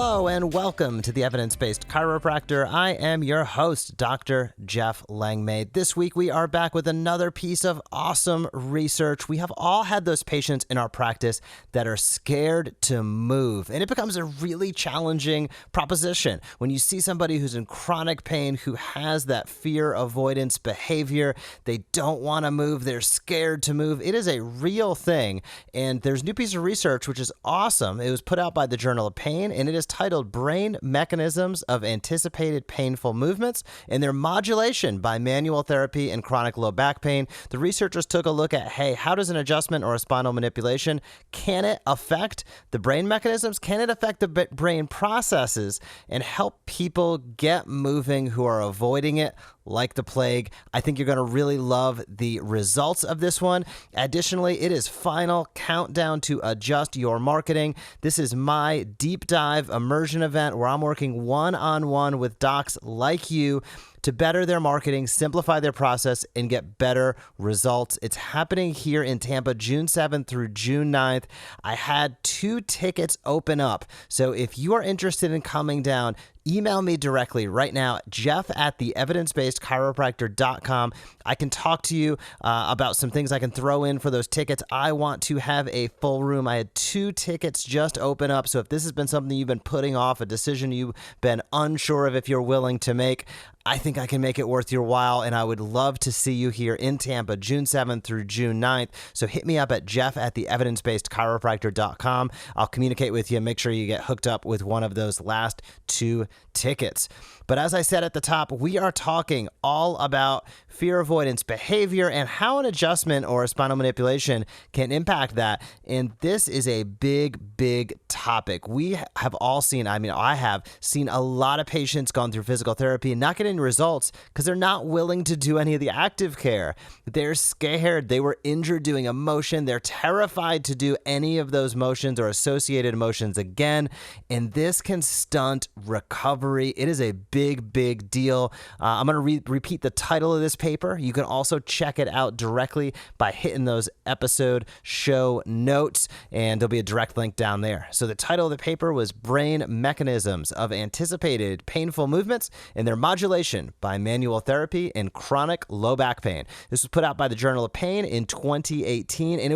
Hello and welcome to the Evidence Based Chiropractor. I am your host, Dr. Jeff Langmaid. This week we are back with another piece of awesome research. We have all had those patients in our practice that are scared to move, and it becomes a really challenging proposition when you see somebody who's in chronic pain, who has that fear avoidance behavior. They don't want to move. They're scared to move. It is a real thing, and there's a new piece of research which is awesome. It was put out by the Journal of Pain, and it is titled Brain Mechanisms of Anticipated Painful Movements and Their Modulation by Manual Therapy in Chronic Low Back Pain. The researchers took a look at, hey, how does an adjustment or a spinal manipulation, can it affect the brain mechanisms? Can it affect the brain processes and help people get moving who are avoiding it like the plague? I think you're going to really love the results of this one. Additionally, it is final countdown to adjust your marketing. This is my deep dive immersion event where I'm working one-on-one with docs like you to better their marketing, simplify their process, and get better results. It's happening here in Tampa, June 7th through June 9th. I had 2 tickets open up. So if you are interested in coming down, email me directly right now, jeff@theevidencebasedchiropractor.com. I can talk to you about some things I can throw in for those tickets. I want to have a full room. I had 2 tickets just open up. So if this has been something you've been putting off, a decision you've been unsure of if you're willing to make, I think I can make it worth your while, and I would love to see you here in Tampa, June 7th through June 9th. So hit me up at jeff@theevidencebasedchiropractor.com. I'll communicate with you and make sure you get hooked up with one of those last 2 tickets. But as I said at the top, we are talking all about fear avoidance behavior and how an adjustment or a spinal manipulation can impact that. And this is a big, big topic. We have all seen, I have seen a lot of patients gone through physical therapy and not getting results because they're not willing to do any of the active care. They're scared. They were injured doing a motion. They're terrified to do any of those motions or associated motions again. And this can stunt recovery. It is a big, big deal. I'm going to repeat the title of this paper. You can also check it out directly by hitting those episode show notes, and there'll be a direct link down there. So the title of the paper was Brain Mechanisms of Anticipated Painful Movements and Their Modulation by Manual Therapy in Chronic Low Back Pain. This was put out by the Journal of Pain in 2018, and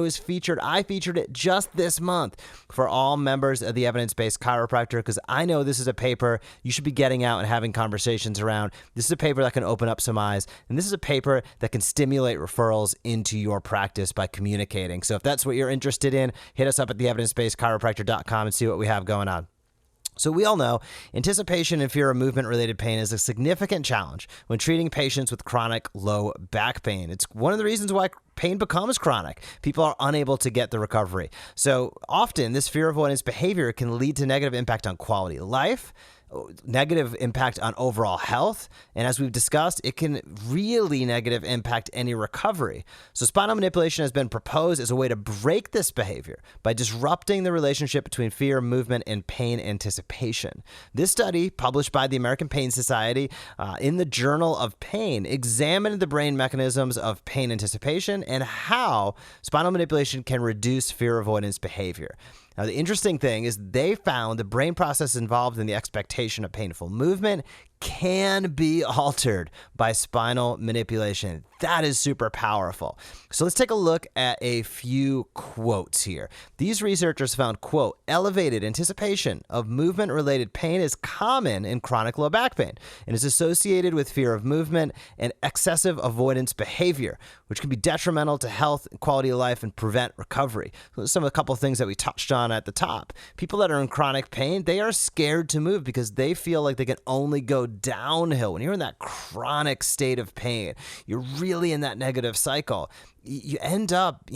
I featured it just this month for all members of the Evidence Based Chiropractor, because I know this is a paper you should be getting out and having conversations around. This is a paper that can open up some eyes, and this is a paper that can stimulate referrals into your practice by communicating. So if that's what you're interested in, hit us up at theevidencebasedchiropractor.com and see what we have going on. So we all know anticipation and fear of movement-related pain is a significant challenge when treating patients with chronic low back pain. It's one of the reasons why pain becomes chronic. People are unable to get the recovery. So often this fear avoidance behavior can lead to negative impact on quality of life, negative impact on overall health, and as we've discussed, it can really negative impact any recovery. So spinal manipulation has been proposed as a way to break this behavior by disrupting the relationship between fear, movement, and pain anticipation. This study, published by the American Pain Society in the Journal of Pain, examined the brain mechanisms of pain anticipation and how spinal manipulation can reduce fear avoidance behavior. Now, the interesting thing is they found the brain process involved in the expectation of painful movement can be altered by spinal manipulation. That is super powerful. So let's take a look at a few quotes here. These researchers found, quote, elevated anticipation of movement-related pain is common in chronic low back pain and is associated with fear of movement and excessive avoidance behavior, which can be detrimental to health, quality of life, and prevent recovery. So a couple of things that we touched on at the top. People that are in chronic pain, they are scared to move because they feel like they can only go downhill. When you're in that chronic state of pain, you're really in that negative cycle. You end up,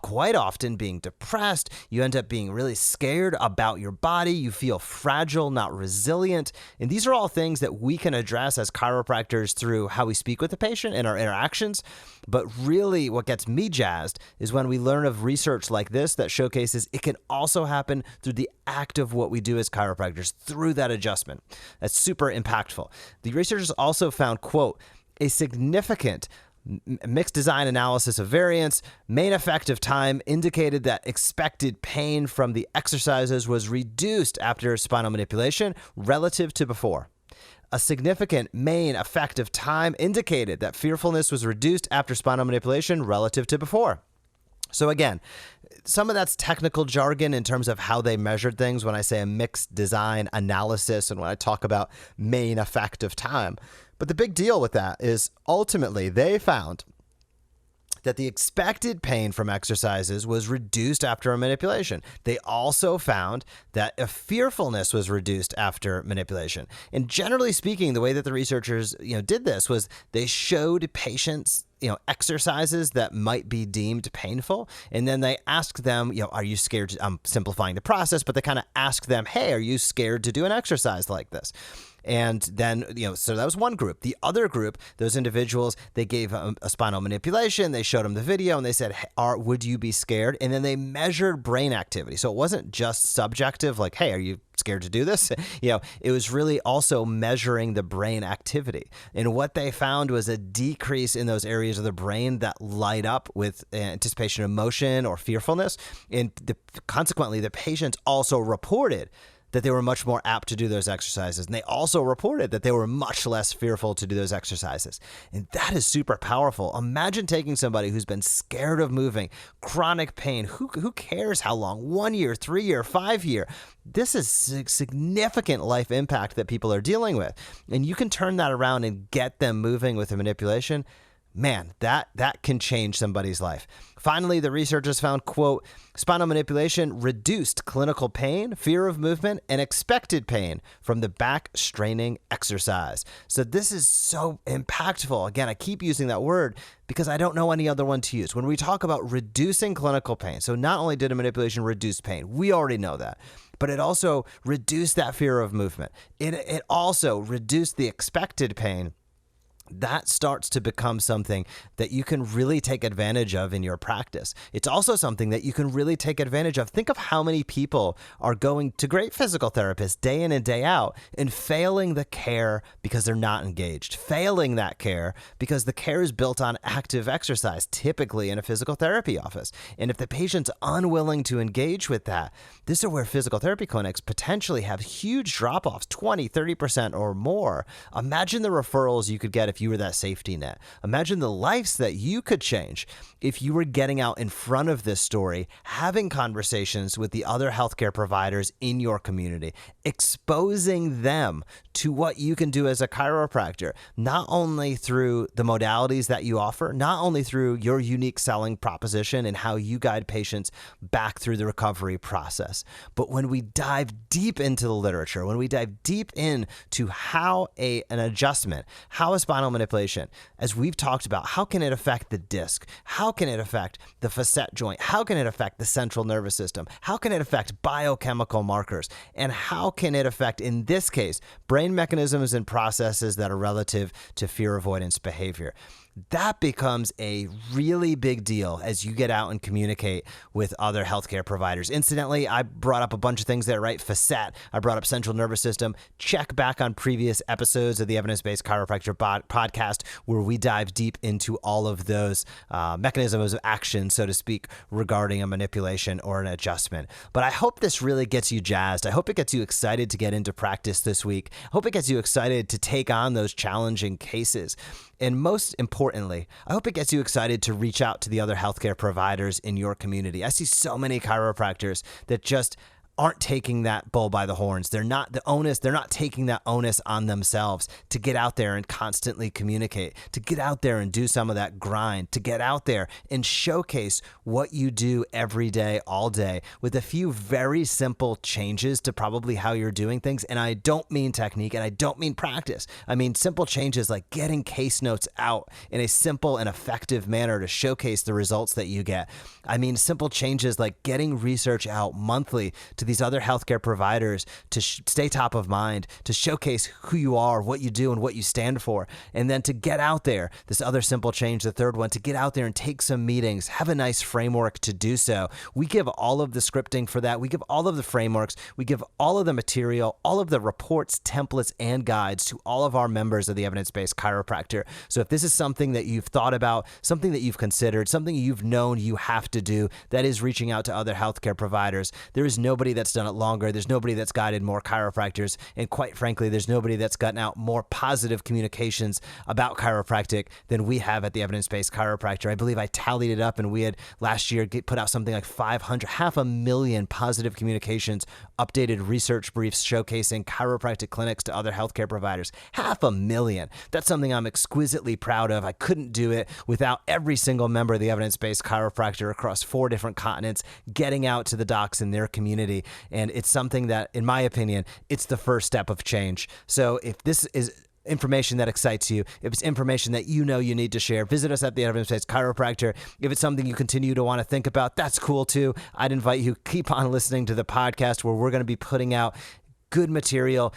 quite often being depressed. You end up being really scared about your body. You feel fragile, not resilient. And these are all things that we can address as chiropractors through how we speak with the patient and our interactions. But really what gets me jazzed is when we learn of research like this that showcases it can also happen through the act of what we do as chiropractors, through that adjustment. That's super impactful. The researchers also found, quote, a significant Mixed design analysis of variance. Main effective time indicated that expected pain from the exercises was reduced after spinal manipulation relative to before. A significant main effective time indicated that fearfulness was reduced after spinal manipulation relative to before. So again, some of that's technical jargon in terms of how they measured things when I say a mixed design analysis and when I talk about main effective time. But the big deal with that is ultimately they found that the expected pain from exercises was reduced after a manipulation. They also found that a fearfulness was reduced after manipulation. And generally speaking, the way that the researchers, did this was they showed patients exercises that might be deemed painful. And then they asked them, are you scared? I'm simplifying the process, but they kind of asked them, hey, are you scared to do an exercise like this? And then, so that was one group. The other group, those individuals, they gave a spinal manipulation. They showed them the video and they said, would you be scared? And then they measured brain activity. So it wasn't just subjective, like, hey, are you scared to do this? It was really also measuring the brain activity. And what they found was a decrease in those areas of the brain that light up with anticipation of motion or fearfulness. And consequently, the patients also reported that they were much more apt to do those exercises. And they also reported that they were much less fearful to do those exercises. And that is super powerful. Imagine taking somebody who's been scared of moving, chronic pain. Who cares how long? 1 year, 3 year, 5 year. This is significant life impact that people are dealing with. And you can turn that around and get them moving with a manipulation. Man, that can change somebody's life. Finally, the researchers found, quote, spinal manipulation reduced clinical pain, fear of movement, and expected pain from the back straining exercise. So this is so impactful. Again, I keep using that word because I don't know any other one to use. When we talk about reducing clinical pain, so not only did a manipulation reduce pain, we already know that, but it also reduced that fear of movement. It also reduced the expected pain. That starts to become something that you can really take advantage of in your practice. It's also something that you can really take advantage of. Think of how many people are going to great physical therapists day in and day out and failing the care because they're not engaged, failing that care because the care is built on active exercise, typically in a physical therapy office. And if the patient's unwilling to engage with that, this is where physical therapy clinics potentially have huge drop-offs, 20, 30% or more. Imagine the referrals you could get if you were that safety net. Imagine the lives that you could change if you were getting out in front of this story, having conversations with the other healthcare providers in your community, exposing them to what you can do as a chiropractor, not only through the modalities that you offer, not only through your unique selling proposition and how you guide patients back through the recovery process, but when we dive deep into the literature, when we dive deep into how an adjustment, how a spinal manipulation, as we've talked about, how can it affect the disc? How can it affect the facet joint? How can it affect the central nervous system? How can it affect biochemical markers? And how can it affect, in this case, brain mechanisms and processes that are relative to fear avoidance behavior? That becomes a really big deal as you get out and communicate with other healthcare providers. Incidentally, I brought up a bunch of things there, right? Facet, I brought up central nervous system. Check back on previous episodes of the Evidence Based Chiropractor podcast where we dive deep into all of those mechanisms of action, so to speak, regarding a manipulation or an adjustment. But I hope this really gets you jazzed. I hope it gets you excited to get into practice this week. I hope it gets you excited to take on those challenging cases. And most importantly, I hope it gets you excited to reach out to the other healthcare providers in your community. I see so many chiropractors that just aren't taking that bull by the horns. They're not taking that onus on themselves to get out there and constantly communicate, to get out there and do some of that grind, to get out there and showcase what you do every day, all day, with a few very simple changes to probably how you're doing things. And I don't mean technique and I don't mean practice. I mean simple changes like getting case notes out in a simple and effective manner to showcase the results that you get. I mean simple changes like getting research out monthly to these other healthcare providers to stay top of mind, to showcase who you are, what you do, and what you stand for. And then to get out there, this other simple change, the third one, to get out there and take some meetings, have a nice framework to do so. We give all of the scripting for that. We give all of the frameworks. We give all of the material, all of the reports, templates, and guides to all of our members of the Evidence Based Chiropractor. So if this is something that you've thought about, something that you've considered, something you've known you have to do, that is reaching out to other healthcare providers. There is nobody that's done it longer. There's nobody that's guided more chiropractors. And quite frankly, there's nobody that's gotten out more positive communications about chiropractic than we have at the Evidence Based Chiropractor. I believe I tallied it up, and we had last year put out something like 500,000 positive communications, updated research briefs showcasing chiropractic clinics to other healthcare providers. 500,000. That's something I'm exquisitely proud of. I couldn't do it without every single member of the Evidence Based Chiropractor across 4 different continents getting out to the docs in their community. And it's something that, in my opinion, it's the first step of change. So if this is information that excites you, if it's information that you know you need to share, visit us at the Evidence Based Chiropractor. If it's something you continue to want to think about, that's cool too. I'd invite you, keep on listening to the podcast, where we're going to be putting out good material.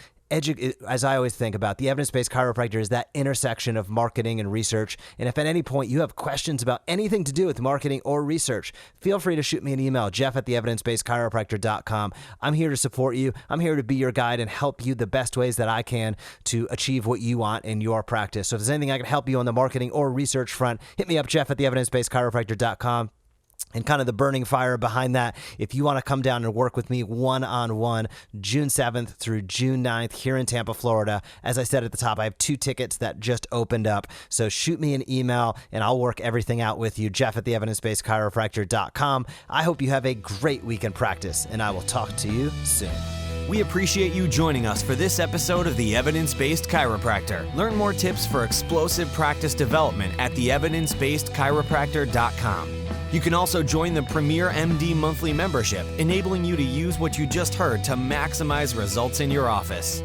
As I always think about, the Evidence-Based Chiropractor is that intersection of marketing and research. And if at any point you have questions about anything to do with marketing or research, feel free to shoot me an email, jeff@theevidencebasedchiropractor.com. I'm here to support you. I'm here to be your guide and help you the best ways that I can to achieve what you want in your practice. So if there's anything I can help you on the marketing or research front, hit me up, jeff@theevidencebasedchiropractor.com. And kind of the burning fire behind that, if you want to come down and work with me one-on-one, June 7th through June 9th here in Tampa, Florida. As I said at the top, I have 2 tickets that just opened up. So shoot me an email and I'll work everything out with you, jeff@theevidencebasedchiropractor.com. I hope you have a great week in practice, and I will talk to you soon. We appreciate you joining us for this episode of the Evidence Based Chiropractor. Learn more tips for explosive practice development at theevidencebasedchiropractor.com. You can also join the Premier MD monthly membership, enabling you to use what you just heard to maximize results in your office.